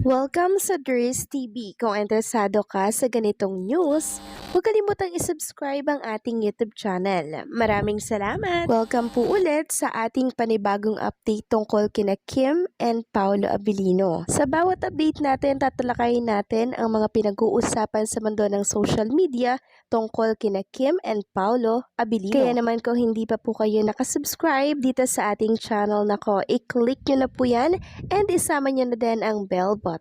Welcome sa Dries TV. Kung interesado ka sa ganitong news, huwag kalimutang isubscribe ang ating YouTube channel. Maraming salamat! Welcome po ulit sa ating panibagong update tungkol kina Kim and Paolo Abilino. Sa bawat update natin, tatalakayin natin ang mga pinag-uusapan sa mundo ng social media tungkol kina Kim and Paolo Abilino. Kaya naman kung hindi pa po kayo nakasubscribe dito sa ating channel nako, i-click nyo na po yan and isama nyo na din ang bell button.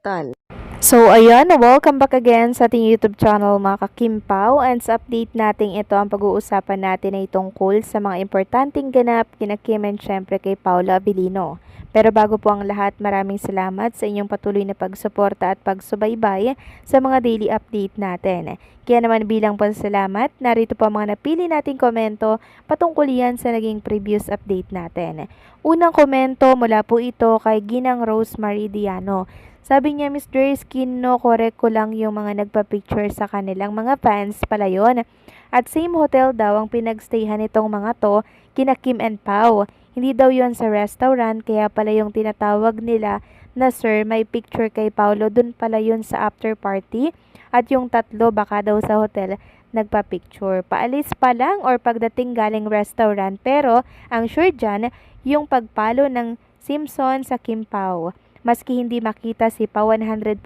So ayan, welcome back again sa ating YouTube channel mga kakimpaw, and sa update natin ito ang pag-uusapan natin ay tungkol sa mga importanteng ganap kina Kim and syempre kay Paolo Abilino. Pero bago po ang lahat, maraming salamat sa inyong patuloy na pagsuporta at pagsubaybay sa mga daily update natin. Kaya naman bilang pasalamat, narito po ang mga napili nating komento patungkol yan sa naging previous update natin. Unang komento mula po ito kay Ginang Rosemary Diano. Sabi niya, Miss Dries, kino-correct ko lang yung mga nagpa-picture sa kanilang mga fans pala yun. At same hotel daw ang pinagstayhan nitong mga to, kina Kim and Pao. Hindi daw yon sa restaurant, kaya pala yung tinatawag nila na sir, may picture kay Paolo, dun pala yun sa after party. At yung tatlo baka daw sa hotel nagpa-picture. Paalis pa lang or pagdating galing restaurant, pero ang sure dyan, yung pagpalo ng Simpson sa Kim Pao. Maski hindi makita si Pa, 100%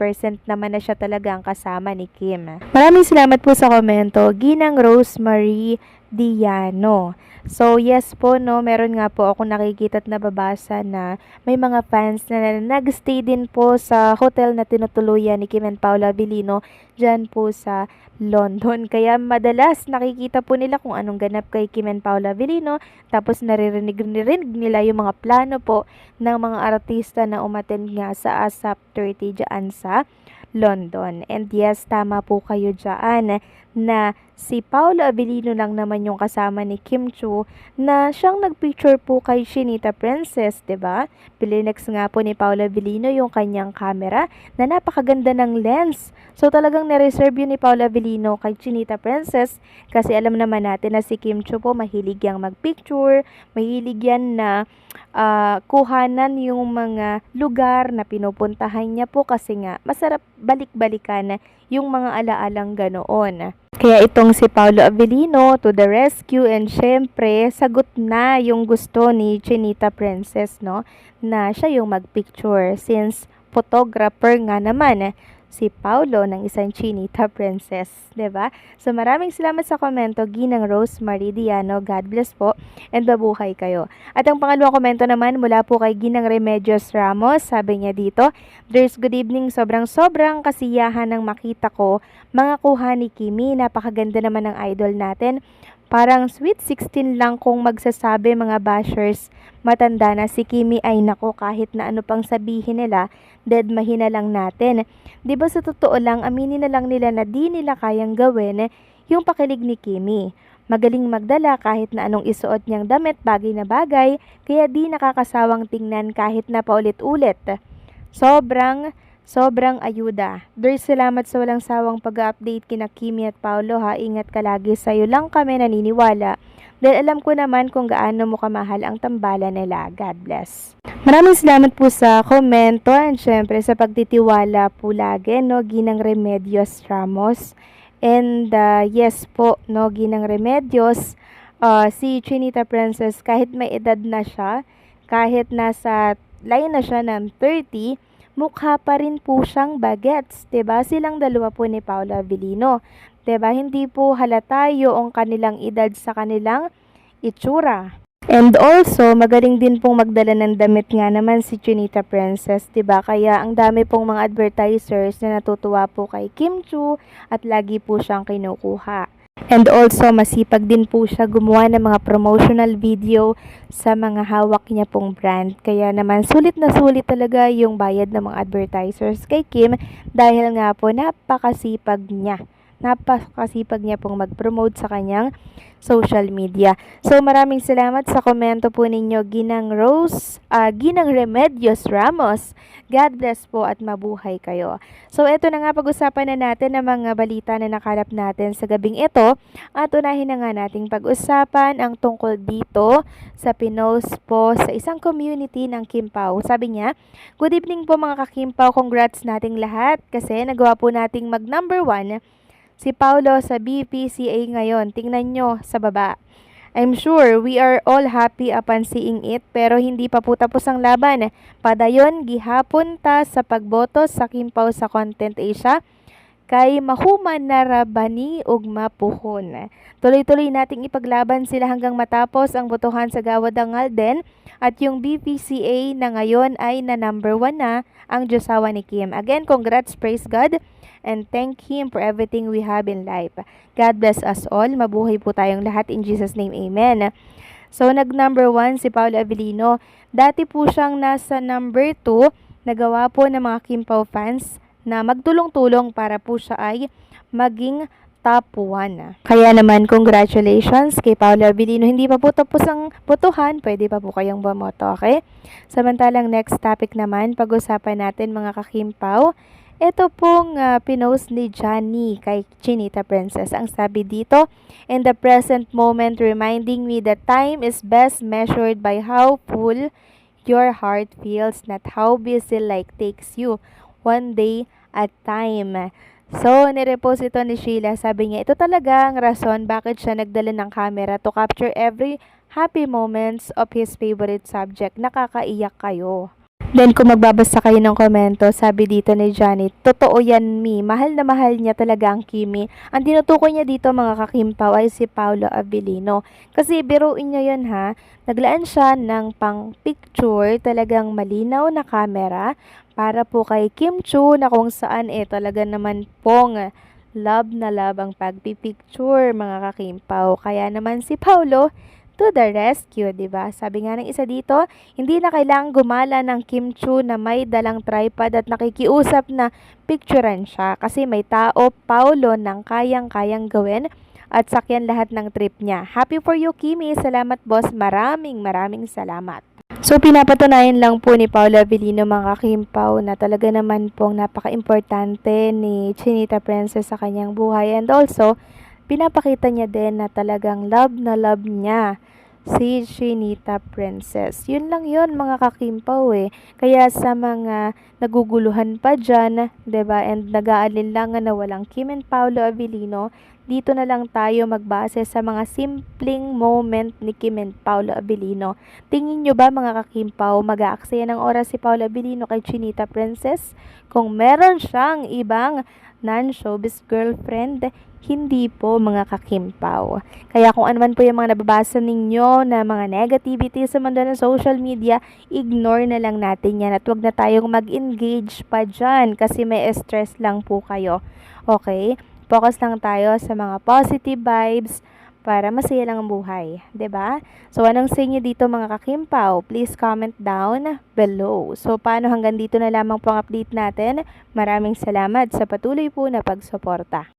naman na siya talaga ang kasama ni Kim. Maraming salamat po sa komento, Ginang Rosemary Diano. So yes po no, meron nga po ako nakikita at nababasa na may mga fans na nag-stay din po sa hotel na tinutuluyan ni Kim and Paolo Abilino dyan po sa London. Kaya madalas nakikita po nila kung anong ganap kay Kim and Paolo Abilino, tapos naririnig nila yung mga plano po ng mga artista na umattend nga sa ASAP 30 dyan sa London. And yes, tama po kayo dyan na si Paolo Abilino lang naman yung kasama ni Kim Chiu na siyang nagpicture po kay Chinita Princess, 'di ba? Pilinex nga po ni Paolo Abilino yung kanyang camera na napakaganda ng lens. So talagang na-reserve yun ni Paolo Abilino kay Chinita Princess kasi alam naman natin na si Kim Chiu po mahilig yang magpicture, mahilig yan na kuhanan yung mga lugar na pinupuntahan niya po kasi nga masarap balik-balikan yung mga alaalang ganoon. Kaya itong si Paolo Abilino to the rescue, and syempre sagot na yung gusto ni Chinita Princess, no, na siya yung magpicture since photographer nga naman si Paolo ng isang Chinita Princess, 'di ba? So maraming salamat sa komento, Ginang Rosemary Diano. God bless po and mabuhay kayo. At ang pangalawang komento naman mula po kay Ginang Remedios Ramos. Sabi niya dito, "There's good evening, sobrang kasiyahan ng makita ko mga kuha ni Kimi. Napakaganda naman ng idol natin. Parang sweet 16 lang kung magsasabi mga bashers. Matanda na si Kimi, ay nako, kahit na ano pang sabihin nila, dead mahina lang natin. 'Di ba sa totoo lang, aminin na lang nila na di nila kayang gawin yung pakilig ni Kimi. Magaling magdala kahit na anong isuot niyang damit, bagay na bagay, kaya di nakakasawang tingnan kahit na paulit-ulit. Sobrang ayuda. Dres, salamat sa walang sawang pag-update kina Kimi at Paolo ha. Ingat ka lagi, sa'yo lang kami naniniwala. Dahil alam ko naman kung gaano mo kamahal ang tambalan nila. God bless." Maraming salamat po sa komento and syempre sa pagtitiwala po lagi, no, Ginang Remedios Ramos. And yes po, no, Ginang Remedios, si Chinita Princess kahit may edad na siya, kahit nasa line na siya ng 30, mukha pa rin po siyang bagets, 'di ba? Silang dalawa po ni Paolo Abilino, 'di ba? Hindi po halata yung kanilang edad sa kanilang itsura. And also, magaling din pong magdala ng damit nga naman si Chinita Princess, 'di ba? Kaya ang dami pong mga advertisers na natutuwa po kay Kim Chiu at lagi po siyang kinukuha. And also, masipag din po siya gumawa ng mga promotional video sa mga hawak niya pong brand. Kaya naman, sulit na sulit talaga yung bayad ng mga advertisers kay Kim dahil nga po napakasipag niya. napakasipag niya pong mag-promote sa kanyang social media. So maraming salamat sa komento po ninyo, Ginang Remedios Ramos. God bless po at mabuhay kayo. So eto na nga, pag-usapan na natin ang mga balita na nakalap natin sa gabing ito, at unahin na nga nating pag-usapan ang tungkol dito sa pinost po sa isang community ng Kimpao. Sabi niya, "Good evening po mga ka-Kimpao, congrats nating lahat kasi nagawa po nating mag number 1 si Paulo sa BPCA ngayon. Tingnan nyo sa baba. I'm sure we are all happy upon seeing it, pero hindi pa po tapos ang laban. Padayon gihapon ta sa pagboto sa Kimpao sa Content Asia kay mahuman na rabani ug mapuhon. Tuloy-tuloy nating ipaglaban sila hanggang matapos ang botohan sa Gawad ng Alden, at yung BPCA na ngayon ay na number 1 na ang Diyosawa ni Kim. Again, congrats, praise God, and thank Him for everything we have in life. God bless us all. Mabuhay po tayong lahat in Jesus' name. Amen." So, nag-number 1 si Paolo Avellino. Dati po siyang nasa number 2. Nagawa po ng mga Kimpao fans na magtulong-tulong para po siya ay maging top 1. Kaya naman, congratulations kay Paolo Avellino. Hindi pa po tapos ang botohan, pwede pa po kayong bumoto, okay? Samantalang next topic naman, pag-usapan natin mga ka-Kimpao. Ito pong pinost ni Johnny kay Chinita Princess. Ang sabi dito, "In the present moment, reminding me that time is best measured by how full your heart feels, not how busy life takes you. One day at time." So, nirepost ito ni Sheila. Sabi niya, ito talaga ang rason bakit siya nagdala ng camera to capture every happy moments of his favorite subject. Nakakaiyak kayo. Then, kung magbabasa kayo ng komento, sabi dito ni Johnny, "Totoo yan, Mi. Mahal na mahal niya talaga ang Kimi." Ang tinutukoy niya dito mga kakimpaw ay si Paolo Avellino. Kasi biruin niyo yun ha. Naglaan siya ng pang-picture, talagang malinaw na camera para po kay Kim Chu, na kung saan talaga naman pong love na love ang pagpipicture mga kakimpaw. Kaya naman si Paolo to the rescue, diba? Sabi nga ng isa dito, hindi na kailangang gumala ng Kim Chu na may dalang tripod at nakikiusap na picturean siya kasi may tao, Paulo, nang kayang-kayang gawin at sakyan lahat ng trip niya. Happy for you, Kimi. Salamat, boss. Maraming salamat. So, pinapatunayan lang po ni Paolo Avellino mga Kimpao na talaga naman pong napaka-importante ni Chinita Princess sa kanyang buhay, and also pinapakita niya din na talagang love na love niya si Chinita Princess. Yun lang yun mga kakimpaw Kaya sa mga naguguluhan pa dyan, diba, and nag-aalinlangan na walang Kim and Paolo Avellino, dito na lang tayo magbase sa mga simpleng moment ni Kim and Paolo Avellino. Tingin nyo ba mga kakimpaw, mag-aaksaya ng oras si Paolo Avellino kay Chinita Princess? Kung meron siyang ibang non-showbiz girlfriend, hindi po mga kakimpaw. Kaya kung ano man po yung mga nababasa ninyo na mga negativity sa mundo ng social media, ignore na lang natin yan at wag na tayong mag-engage pa dyan kasi may stress lang po kayo. Okay? Focus lang tayo sa mga positive vibes para masaya lang ang buhay. 'Di ba? So, anong sa inyo dito mga kakimpaw? Please comment down below. So, paano hanggang dito na lamang po ang update natin? Maraming salamat sa patuloy po na pagsuporta.